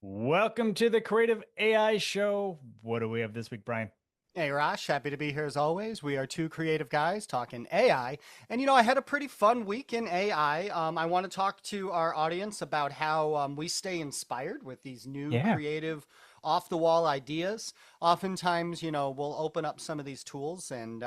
Welcome to the Creative AI Show. What do we have this week, Brian? Hey, Rosh, happy to be here as always. We are two creative guys talking AI. And, I had a pretty fun week in AI. I want to talk to our audience about how we stay inspired with these new Yeah. creative, off the wall ideas. Oftentimes, we'll open up some of these tools and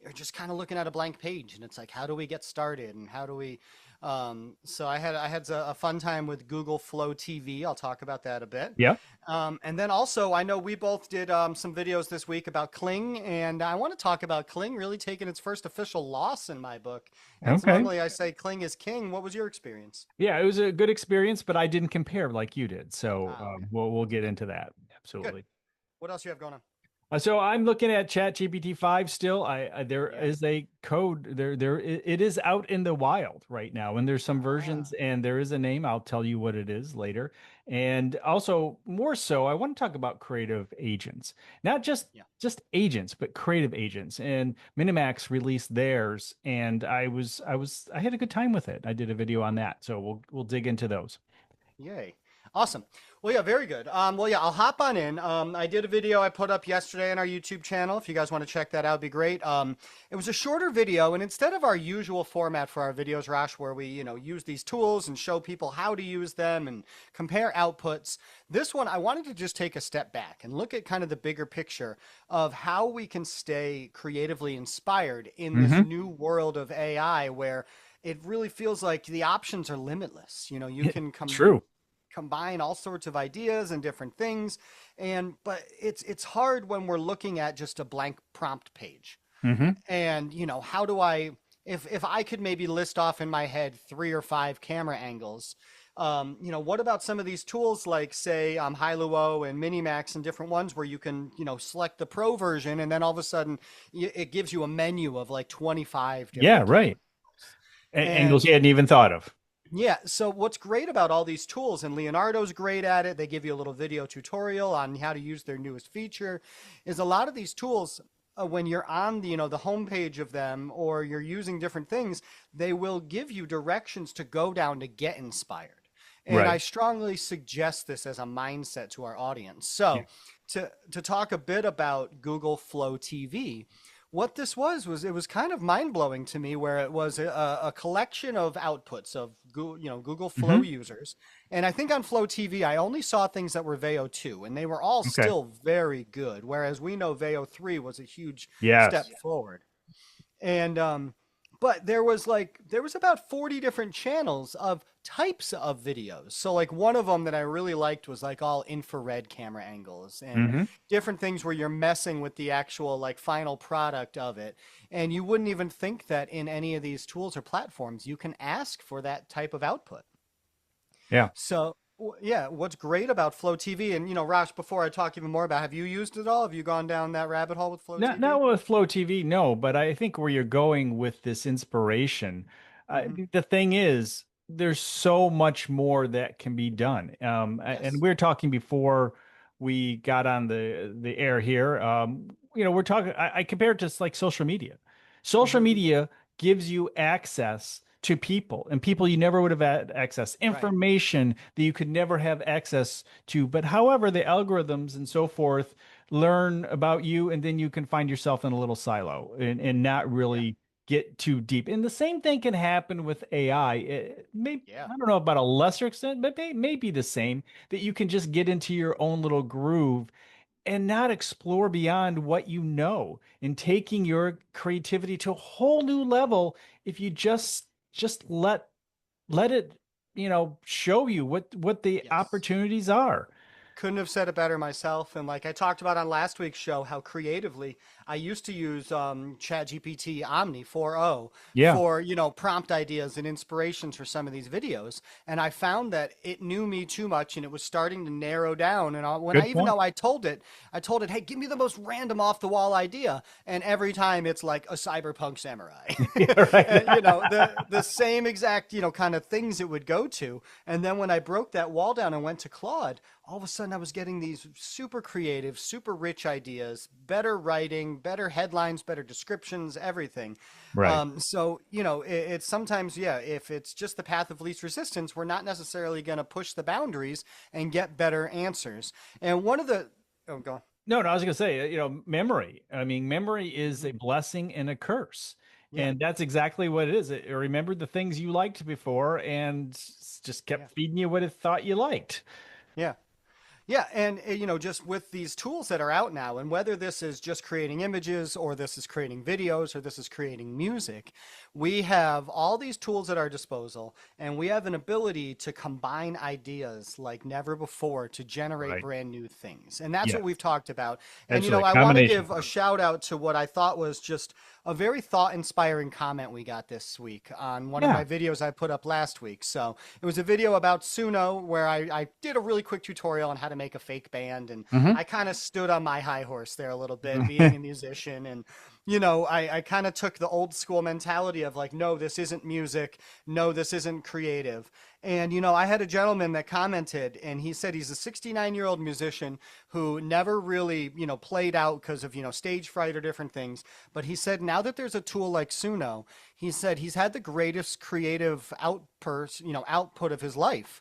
you're just kind of looking at a blank page. And it's like, how do we get started? And how do we. So I had a fun time with Google Flow TV. I'll talk about that a bit. Yeah. And then also, I know we both did some videos this week about Kling, and I want to talk about Kling really taking its first official loss in my book. And so Okay. normally I say Kling is king. What was your experience? Yeah, it was a good experience, but I didn't compare like you did. So Ah, okay, we'll get into that. good. Absolutely. What else you have going on? So I'm looking at ChatGPT 5 still. There Yeah. is a code it is out in the wild right now, and there's some versions, Ah, and there is a name. I'll tell you what it is later. And also, more so, I want to talk about creative agents, not just yeah. just agents, but creative agents. And Minimax released theirs, and I had a good time with it. I did a video on that, so we'll dig into those. Yay. Awesome. Well, yeah, very good. Well, yeah, I'll hop on in. I did a video I put up yesterday on our YouTube channel. If you guys want to check that out, it'd be great. It was a shorter video, and instead of our usual format for our videos, Rash, where we, use these tools and show people how to use them and compare outputs, this one I wanted to just take a step back and look at kind of the bigger picture of how we can stay creatively inspired in this Hmm. new world of AI where it really feels like the options are limitless. You can True. combine all sorts of ideas and different things, and but it's hard when we're looking at just a blank prompt page. Hmm. And how do I, if I could maybe list off in my head 3 or 5 camera angles, what about some of these tools like say Hailuo and Minimax and different ones where you can select the pro version and then all of a sudden it gives you a menu of like 25 Yeah, different camera right. angles. Angles And you hadn't even thought of. yeah, so what's great about all these tools, and Leonardo's great at it, they give you a little video tutorial on how to use their newest feature, is a lot of these tools, when you're on the homepage of them or you're using different things, they will give you directions to go down to get inspired. And I Right. strongly suggest this as a mindset to our audience. Yeah. So to talk a bit about Google Flow TV, what this was it was kind of mind blowing to me, where it was a collection of outputs of Google Flow Hmm. users, and I think on Flow TV I only saw things that were Veo 2, and they were all Okay. still very good, whereas we know Veo 3 was a huge step Yes. forward. And but there was about 40 different channels of types of videos. So like one of them that I really liked was like all infrared camera angles and Hmm. different things where you're messing with the actual like final product of it. And you wouldn't even think that in any of these tools or platforms you can ask for that type of output. Yeah. So yeah, what's great about Flow TV, and Raj, before I talk even more about, have you used it all? Have you gone down that rabbit hole with Flow Not TV? with Flow TV, no, but I think where you're going with this inspiration, Hmm. the thing is, there's so much more that can be done. And Yes. we were talking before we got on the air here. We're talking. I compare it to like social media. Social Hmm. media gives you access to people and people you never would have had access, Right. information that you could never have access to. But however, the algorithms and so forth learn about you, and then you can find yourself in a little silo and not Yeah. really get too deep. And the same thing can happen with AI. Yeah. I don't know about a lesser extent, but maybe the same, that you can just get into your own little groove and not explore beyond what you know, and taking your creativity to a whole new level if you just let it, show you what the Yes. opportunities are. Couldn't have said it better myself. And like I talked about on last week's show, how creatively I used to use ChatGPT Omni 4.0 Yeah. for, prompt ideas and inspirations for some of these videos. And I found that it knew me too much and it was starting to narrow down. And Good even point. though I told it, hey, give me the most random off the wall idea. And every time it's like a cyberpunk samurai. Yeah, right. And, the same exact, kind of things it would go to. And then when I broke that wall down and went to Claude, all of a sudden I was getting these super creative, super rich ideas, better writing, writing better headlines, better descriptions, everything. Right. So, it's sometimes, yeah, if it's just the path of least resistance, we're not necessarily going to push the boundaries and get better answers. And one of the, oh, go on. No, no, I was going to say, memory. I mean, memory is Mhm. a blessing and a curse. Yeah, And that's exactly what it is. It remembered the things you liked before and just yeah, kept feeding you what it thought you liked. yeah. Yeah, and just with these tools that are out now, and whether this is just creating images or this is creating videos or this is creating music, we have all these tools at our disposal, and we have an ability to combine ideas like never before to generate Right. brand new things. And that's what Yes. we've talked about. And Absolutely. I want to Combination. give a shout out to what I thought was just a very thought-inspiring comment we got this week on one of Yeah. my videos I put up last week. So it was a video about Suno where I did a really quick tutorial on how to make a fake band, and Hmm. I kind of stood on my high horse there a little bit, being a musician, and I kind of took the old school mentality of like, no, this isn't music, no, this isn't creative. And I had a gentleman that commented, and he said he's a 69-year-old musician who never really played out because of stage fright or different things. But he said now that there's a tool like Suno, he said he's had the greatest creative output of his life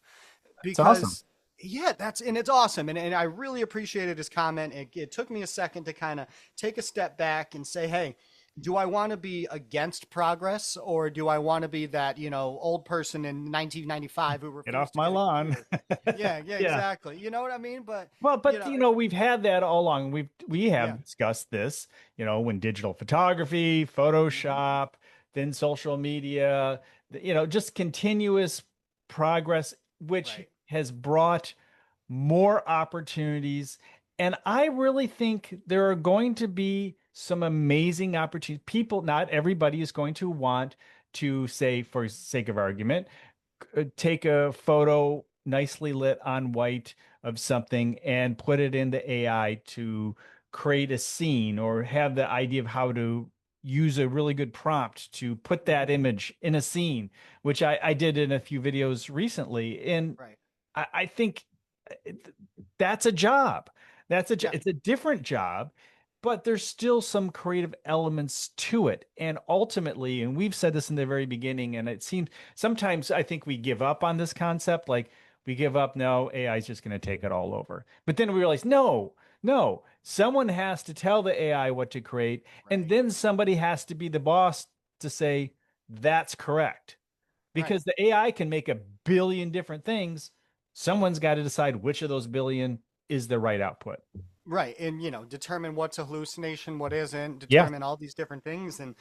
It's awesome. because yeah, and it's awesome. And I really appreciated his comment. It took me a second to kind of take a step back and say, hey, do I want to be against progress, or do I want to be that, old person in 1995 who Get off refused to my get a lawn. computer? Yeah, yeah, Yeah. exactly. You know what I mean? But, Well, you but know, we've had that all along. We yeah. have discussed this, when digital photography, Hmm. Photoshop, then social media, just continuous progress, which Right. has brought more opportunities. And I really think there are going to be some amazing opportunities. People, not everybody is going to want to say, for sake of argument, take a photo nicely lit on white of something and put it into AI to create a scene or have the idea of how to use a really good prompt to put Hmm. that image in a scene, which I did in a few videos recently. And Right. I think it- that's a job. Yeah. It's a different job, but there's still some creative elements to it. And ultimately, and we've said this in the very beginning, and it seems sometimes I think we give up on this concept. Like we give up, no, AI is just going to take it all over. But then we realize, no, no, someone has to tell the AI what to create, and Right. then somebody has to be the boss to say that's correct Right. because the AI can make a billion different things. Someone's got to decide which of those billion is the right output. Right. And, determine what's a hallucination, what isn't, Yeah. determine all these different things. And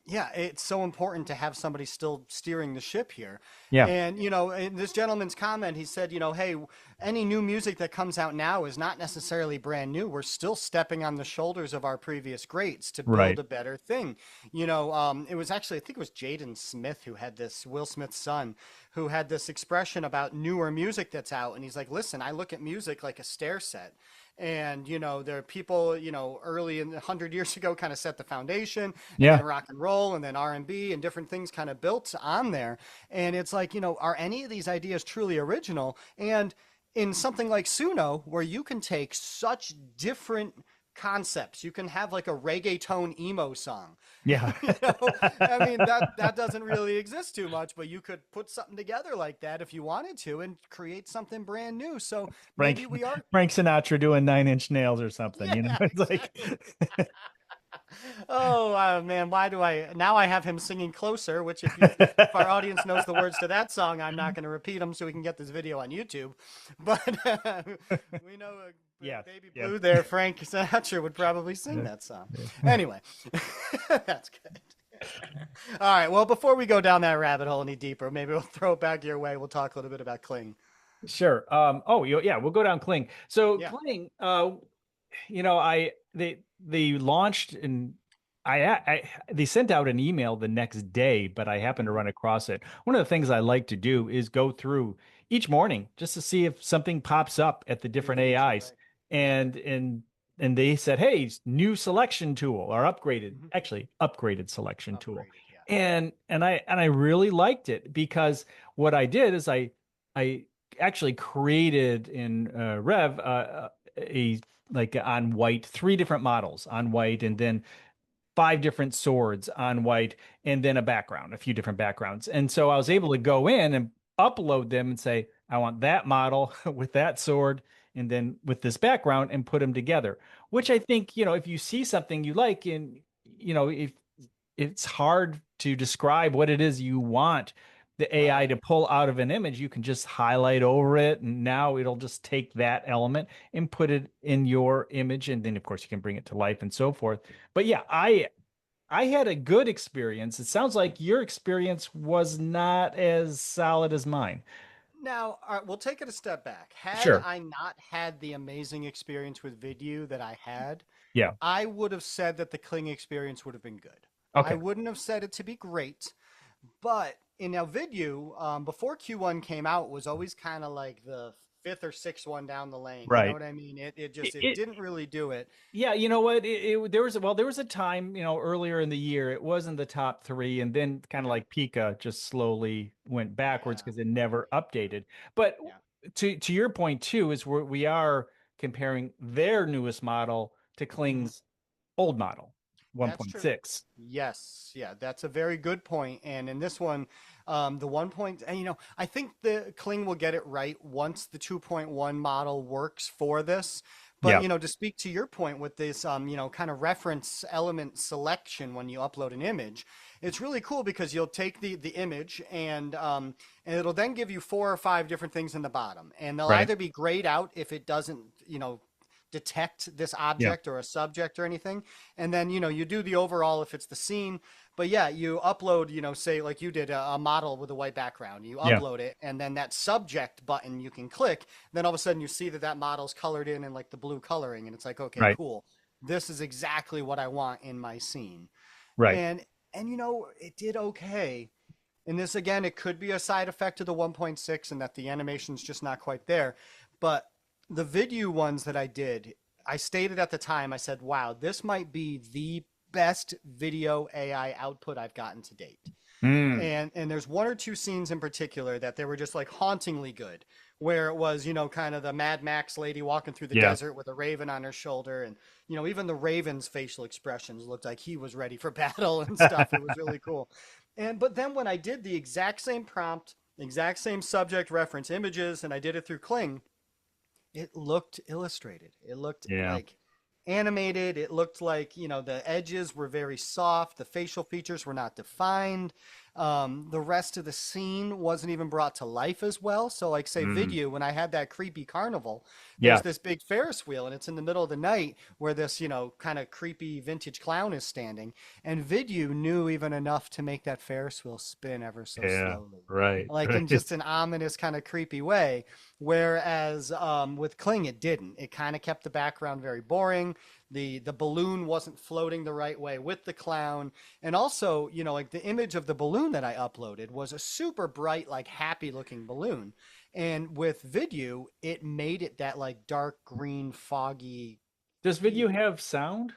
yeah, it's so important to have somebody still steering the ship here. Yeah. And, in this gentleman's comment, he said, hey, any new music that comes out now is not necessarily brand new. We're still stepping on the shoulders of our previous greats to build Right. a better thing. It was actually, I think it was Jaden Smith who had this, Will Smith's son, who had this expression about newer music that's out. And he's like, listen, I look at music like a stair set. And there are people early in 100 years ago kind of set the foundation, and then Yeah. rock and roll, and then R&B and different things kind of built on there. And it's like, are any of these ideas truly original? And in something like Suno, where you can take such different concepts, you can have like a reggaeton emo song. Yeah. I mean, that doesn't really exist too much, but you could put something together like that if you wanted to and create something brand new. So Frank maybe we are. Frank Sinatra doing 9 Inch Nails or something, Yeah, It's like exactly. Oh man, why do I now? I have him singing "Closer," which if our audience knows the words to that song, I'm not going to repeat them so we can get this video on YouTube. But we know yeah. Baby Yeah. Blue there, Frank Sinatra would probably sing that song. Anyway, that's good. All right. Well, before we go down that rabbit hole any deeper, maybe we'll throw it back your way. We'll talk a little bit about Kling. Sure. Yeah, we'll go down Kling. So Yeah. Kling, I they launched and I they sent out an email the next day, but I happened to Hmm. run across it. One of the things I like to do is go through each morning just to see if something pops up at the New different feature, AIs. right? Yeah. And they said, "Hey, new selection tool or Hmm. upgraded selection tool." Upgraded. Yeah. And I really liked it because what I did is I actually created in Rev a like on white, three different models on white, and then five different swords on white, and then a background, a few different backgrounds. And so I was Yep. able to go in and upload them and say, I want that model with that sword and then with this background and put them together, which I think, if you see something you like and, if it's hard to describe what it is you want the AI Right. to pull out of an image, you can just highlight over it, and now it'll just take that element and put it in your image, and then of course you can bring it to life and so forth. But yeah, I had a good experience. It sounds like your experience was not as solid as mine. Now, we'll take it a step back. Had Sure. I not had the amazing experience with Vidue that I had, Yeah. I would have said that the Kling experience would have been good. I Okay. wouldn't have said it to be great, but in now Vidue, before Q1 came out, was always kind of like the fifth or sixth one down the lane. You know Right. what I mean? It It, just it it didn't really do it. yeah, you know what? There was a time, earlier in the year, it was in the top three, and then kind of Yeah, like Pika just slowly went backwards yeah, because it never updated. But yeah. to your point too, is we are comparing their newest model to Mhm. Kling's old model, That's true. 1.6. Yes, yeah, that's a very good point. And in this one, the 1 point, and I think the Kling will get it right once the 2.1 model works for this. But Yeah. to speak to your point with this, kind of reference element selection when you upload an image, it's really cool because you'll take the image and it'll then give you four or five different things in the bottom, and they'll Right. either be grayed out if it doesn't, detect this Yeah. object or a subject or anything, and then you do the overall if it's the scene. But yeah, you upload, say like you did a model with a white background, you Yeah. upload it, and then that subject button you can click, then all of a sudden you see that model's colored in like the blue coloring, and it's like, okay, Right. cool, this is exactly what I want in my scene. Right. And it did okay. And this again, it could be a side effect of the 1.6 and that the animation's just not quite there. But the video ones that I did, I stated at the time, I said, wow, this might be the best video AI output I've gotten to date. Mm. And there's one or two scenes in particular that they were just like hauntingly good, where it was, kind of the Mad Max lady walking through the Yeah. desert with a raven on her shoulder, and even the raven's facial expressions looked like he was ready for battle and stuff. It was really cool. And but then when I did the exact same prompt, exact same subject reference images, and I did it through Kling, it looked illustrated. It looked Yeah. like animated. It looked like, the edges were very soft. The facial features were not defined. The rest of the scene wasn't even brought to life as well. So, like, say, Mm. video, when I had that creepy carnival, there's Yeah. this big Ferris wheel, and it's in the middle of the night where this, kind of creepy vintage clown is standing. And video knew even enough to make that Ferris wheel spin ever so Yeah. slowly, Right. like in Right. just an ominous kind of creepy way. Whereas with Kling, it didn't. It kind of kept the background very boring. The balloon wasn't floating the right way with the clown, and also, like the image of the balloon that I uploaded was a super bright, like happy looking balloon, and with video, it made it that like dark green, foggy Does video feel. have sound?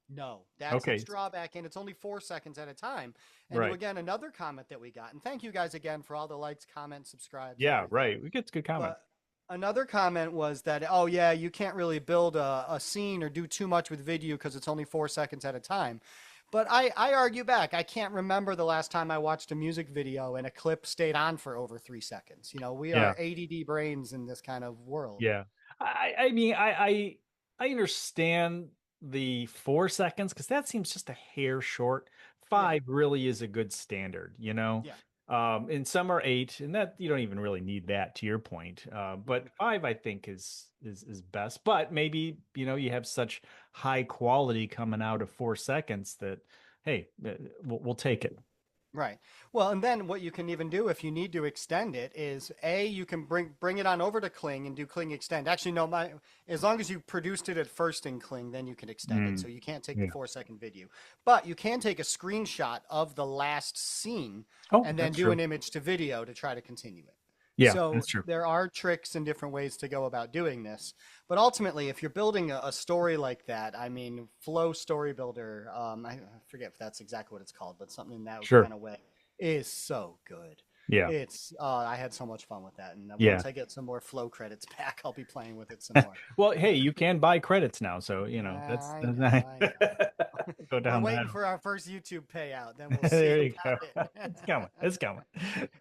No, that's its Okay. drawback, and it's only 4 seconds at a time. And Right. again, another comment that we got, and thank you guys again for all the likes, comments, subscribes, Yeah. everything. Right. We get good comments. But another comment was that, oh yeah, you can't really build a scene or do too much with video because it's only 4 seconds at a time. But I argue back. I can't remember the last time I watched a music video and a clip stayed on for over 3 seconds. We Yeah. are ADD brains in this kind of world. Yeah. I mean, I understand the 4 seconds because that seems just a hair short. Yeah, Five really is a good standard. yeah. And some are eight, and that you don't even really need that to your point. Mhm. But five, I think, is best. But maybe, you have such high quality coming out of 4 seconds that, hey, we'll take it. Right. Well, and then what you can even do if you need to extend it is you can bring it on over to Kling and do Kling extend. Actually, no, as long as you produced it at first in Kling, then you can extend it. Mm, So you can't take the yeah. 4 second video, but you can take a screenshot of the last scene Oh, and then that's do true. an image to video to try to continue it. Yeah, So that's true. there are tricks and different ways to go about doing this. But ultimately, if you're building a story like that, I mean, Flow Story Builder, I forget if that's exactly what it's called, but something in that Sure. kind of way is so good. Yeah. It's I had so much fun with that, and Yeah. once I get some more flow credits back, I'll be playing with it some more. Well, hey, you can buy credits now, so I that's know, nice. I know. Go We're down that. waiting for our first YouTube payout, then we'll see There you about go. it. It's coming. It's coming.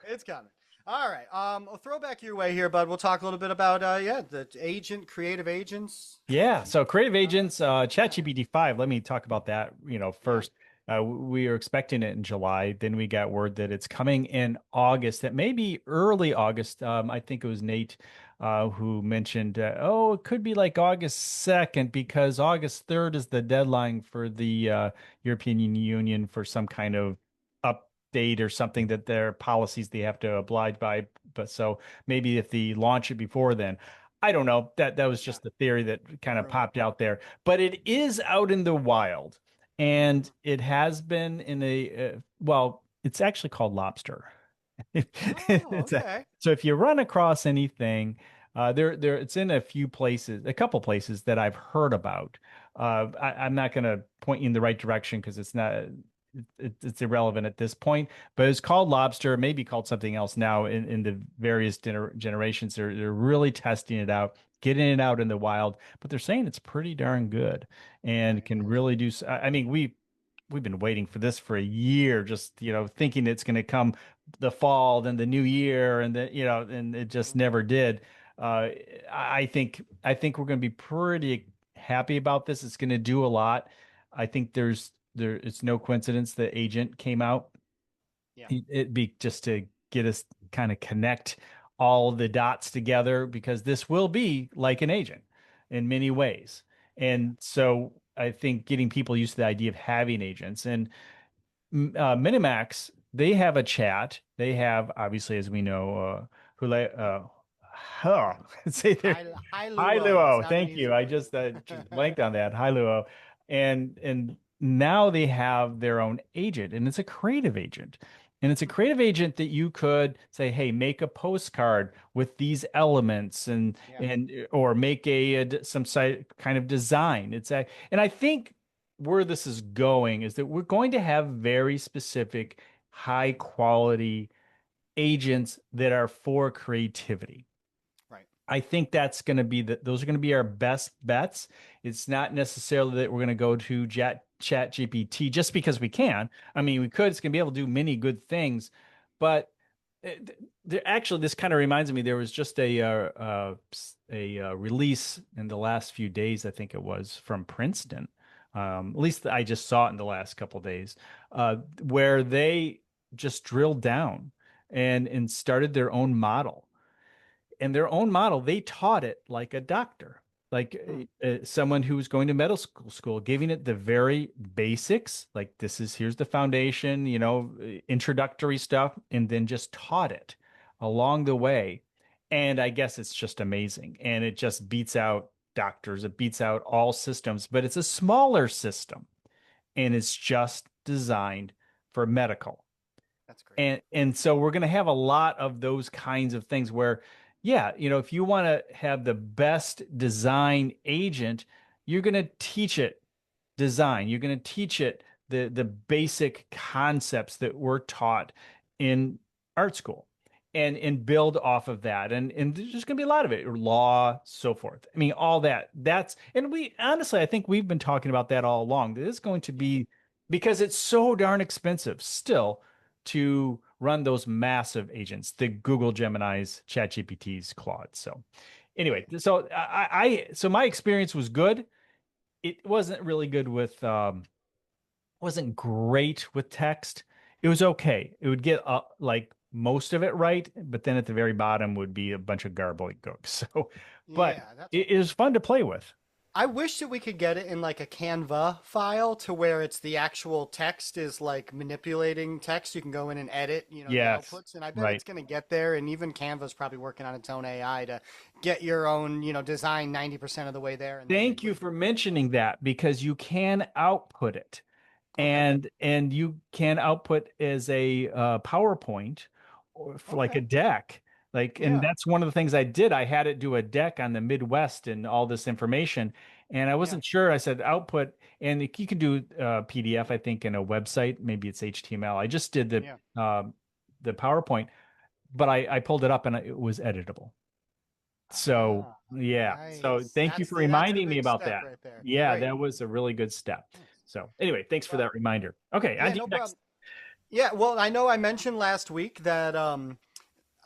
It's coming. All right. I'll throw back your way here, bud. We'll talk a little bit about yeah, the agent, creative agents. Yeah. So creative agents, Yeah. ChatGPT 5, let me talk about that, Yeah. first. We are expecting it in July. Then we got word that it's coming in August. That may be early August. I think it was Nate who mentioned, oh, it could be like August 2nd because August 3rd is the deadline for the European Union for some kind of update or something that their policies they have to oblige by. But so maybe if they launch it before then. I don't know. That was Yeah. just the theory that kind of Rumor. popped out there. But it is out in the wild, and Mhm. it has been in well, it's actually called Lobster. Oh, It's okay. so if you run across anything, it's in a few places, a couple places that I've heard about. I'm not going to point you in the right direction because it's not. It's irrelevant at this point, but it's called Lobster, maybe called something else now in the various generations. They're really testing it out, getting it out in the wild, but they're saying it's pretty darn good and Very can nice. really do. I mean, we've been waiting for this for a year, just thinking it's going to come the fall, then the new year, and then and it just Mhm. never did. Uh, I think we're going to be pretty happy about this. It's going to do a lot. I think it's no coincidence the agent came out. Yeah. It'd be just to get us kind of connect all the dots together because this will be like an agent in many ways. Yeah. And so I think getting people used to the idea of having agents and Minimax, they have a chat. They have, obviously, as we know, Hule, oh, say there. High Hi, Luo. It's Luo. not an Thank easy you. I one. just blanked on that. Hi, Luo. And now they have their own agent, and it's a creative agent. And it's a creative agent that you could say, "Hey, make a postcard with these elements, and Yeah. or make some site kind of design." And I think where this is going is that we're going to have very specific, high quality agents that are for creativity. Right. I think that's going to be those are going to be our best bets. It's not necessarily that we're going to go to chat GPT just because we can. I mean, we could, it's going to be able to do many good things, but actually, this kind of reminds me, there was just a release in the last few days, I think it was from Princeton. At least I just saw it in the last couple of days, where they just drilled down and started their own model and their own model, they taught it like a doctor, like Hmm. someone who's going to medical school, giving it the very basics, like here's the foundation, introductory stuff, and then just taught it along the way. And I guess it's just amazing. And it just beats out doctors, it beats out all systems, but it's a smaller system and it's just designed for medical. That's great. And so we're going to have a lot of those kinds of things where, yeah, if you want to have the best design agent, you're going to teach it design. You're going to teach it the basic concepts that were taught in art school and build off of that. And there's just going to be a lot of it, law, so forth. I mean, all that. And we honestly, I think we've been talking about that all along. That is going to Yeah. be because it's so darn expensive still to run those massive agents, the Google Gemini's, ChatGPT's, Claude. So anyway, Right. so so my experience was good. It wasn't really good with wasn't great with text. It was okay. It would get like most of it right, but then at the very bottom would be a bunch of gobbledygook. So, but Yeah. That's it is fun to play with. I wish that we could get it in like a Canva file to where it's the actual text is like manipulating text. You can go in and edit, the Yes, outputs. And I bet right. it's going to get there. And even Canva's probably working on its own AI to get your own, design 90% of the way there. And then they Thank you put it for in the mentioning that because you can output it. Okay. And you can output as a PowerPoint or for like a Okay. deck. Like, and Yeah. that's one of the things I did. I had it do a deck on the Midwest and all this information. And I Yeah. wasn't sure. I said output, and you can do PDF, I think, in a website. Maybe it's HTML. I just did Yeah. the PowerPoint. but I pulled it up and it was editable. So Ah, yeah. So nice. thank you for That's the reminding me big about step that. right there. Yeah, Great. that was a really good step. Nice. So anyway, thanks for Well, that reminder. Okay, on yeah, to no you next. problem. Yeah, well, I know I mentioned last week that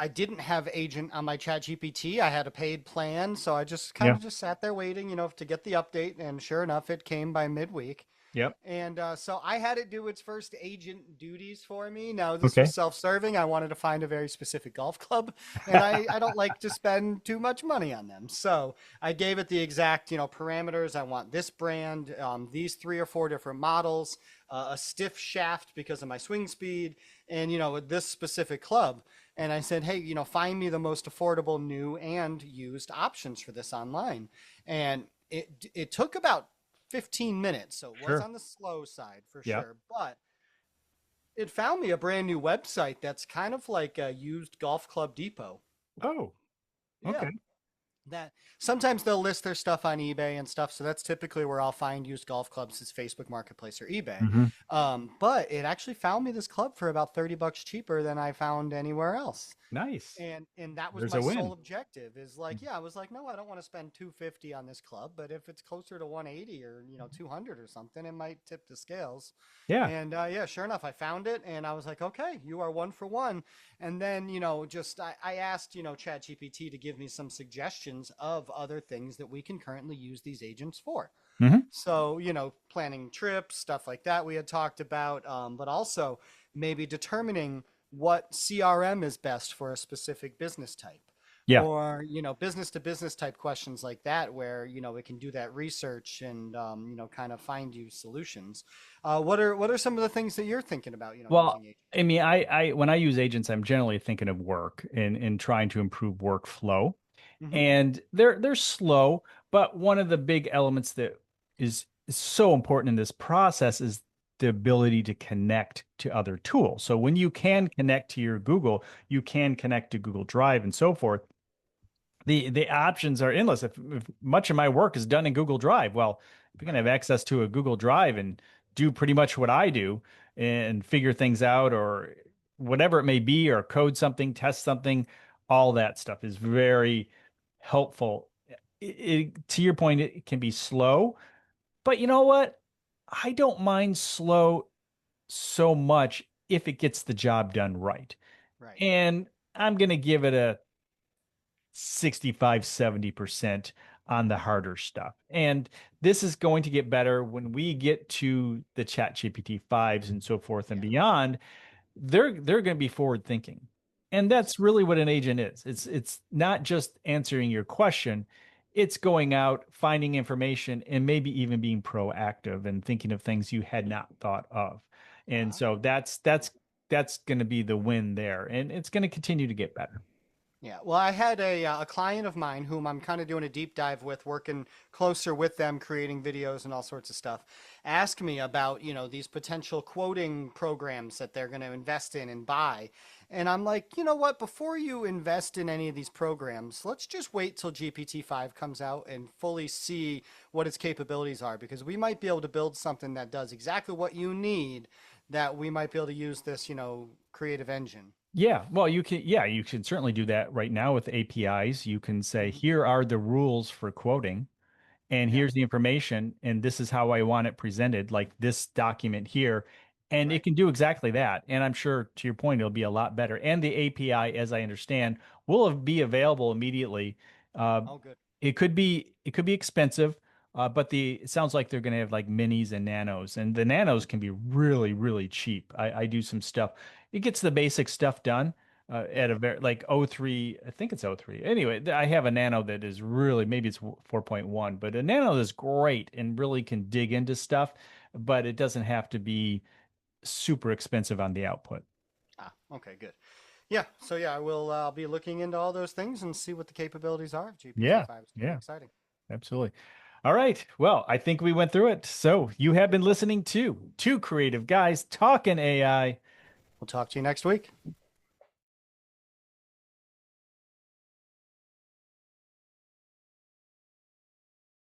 I didn't have Agent on my Chat GPT. I had a paid plan, so I just kind Yeah. of just sat there waiting, to get the update, and sure enough, it came by midweek. Yep. And so I had it do its first agent duties for me. Now, this was Okay. self-serving. I wanted to find a very specific golf club, and I don't like to spend too much money on them. So I gave it the exact, parameters. I want this brand, these 3 or 4 different models, a stiff shaft because of my swing speed, and, this specific club. And I said, hey, find me the most affordable new and used options for this online. And it took about 15 minutes, so it was Sure. on the slow side for Yep. sure, but it found me a brand new website that's kind of like a used golf club depot. Oh, Yeah. okay. That sometimes they'll list their stuff on eBay and stuff, so that's typically where I'll find used golf clubs is Facebook Marketplace or eBay. Hmm. But it actually found me this club for about $30 cheaper than I found anywhere else. Nice. And that was There's my a sole win. objective is like, yeah, I was like, no, I don't want to spend 250 on this club, but if it's closer to 180 or 200 or something, it might tip the scales. Yeah. And yeah, sure enough, I found it and I was like, okay, you are one for one. And then, just I asked, Chat GPT to give me some suggestions of other things that we can currently use these agents for. Hmm. So, planning trips, stuff like that we had talked about, but also maybe determining what CRM is best for a specific business type. Yeah. Or, business to business type questions like that, where, it can do that research and, kind of find you solutions. What are some of the things that you're thinking about, Well, using agents? I mean, I when I use agents, I'm generally thinking of work and trying to improve workflow. Hmm. And they're slow, but one of the big elements that is so important in this process is the ability to connect to other tools. So when you Yeah, can connect to your Google, you can connect to Google Drive and so forth. The options are endless. If much of my work is done in Google Drive, well, if you can right. have access to a Google Drive and do pretty much what I do and figure things out or whatever it may be, or code something, test something, all that stuff is very helpful. To your point, it can be slow, but you know what? I don't mind slow so much if it gets the job done right. Right. And I'm going to give it a 65, 70% on the harder stuff. And this is going to get better when we get to the Chat GPT 5s and so forth and Yeah. beyond. They're going to be forward thinking. And Yes. that's really what an agent is. It's not just answering your question. It's going out, finding information, and maybe even being proactive and thinking of things you had not thought of. And Ah. so that's going to be the win there. And it's going to continue to get better. Yeah, well, I had a client of mine whom I'm kind of doing a deep dive with, working closer with them, creating videos and all sorts of stuff, ask me about, these potential quoting programs that they're going to invest in and buy. And I'm like, you know what, before you invest in any of these programs, let's just wait till GPT-5 comes out and fully see what its capabilities are, because we might be able to build something that does exactly what you need, that we might be able to use this, creative engine. You can certainly do that right now with APIs. You can say, Hmm. here are the rules for quoting, and Yeah, here's the information, and this is how I want it presented, like this document here. And it right. can do exactly that. And I'm sure to your point, it'll be a lot better. And the API, as I understand, will be available immediately. Uh, Oh, good. it could be expensive, but it sounds like they're going to have like minis and nanos, and the nanos can be really, really cheap. I do some stuff. It gets the basic stuff done Yep. at a very like O3, I think it's O3. Anyway, I have a nano that is really maybe it's 4.1, but a nano is great and really can dig into stuff, but it doesn't have to be super expensive on the output. Ah, okay, good. Yeah, so yeah, I'll be looking into all those things and see what the capabilities are of Yeah, GPT-5. It's very yeah, exciting. absolutely. All right. Well, I think we went through it. So you have been listening to Two Creative Guys Talking AI. We'll talk to you next week.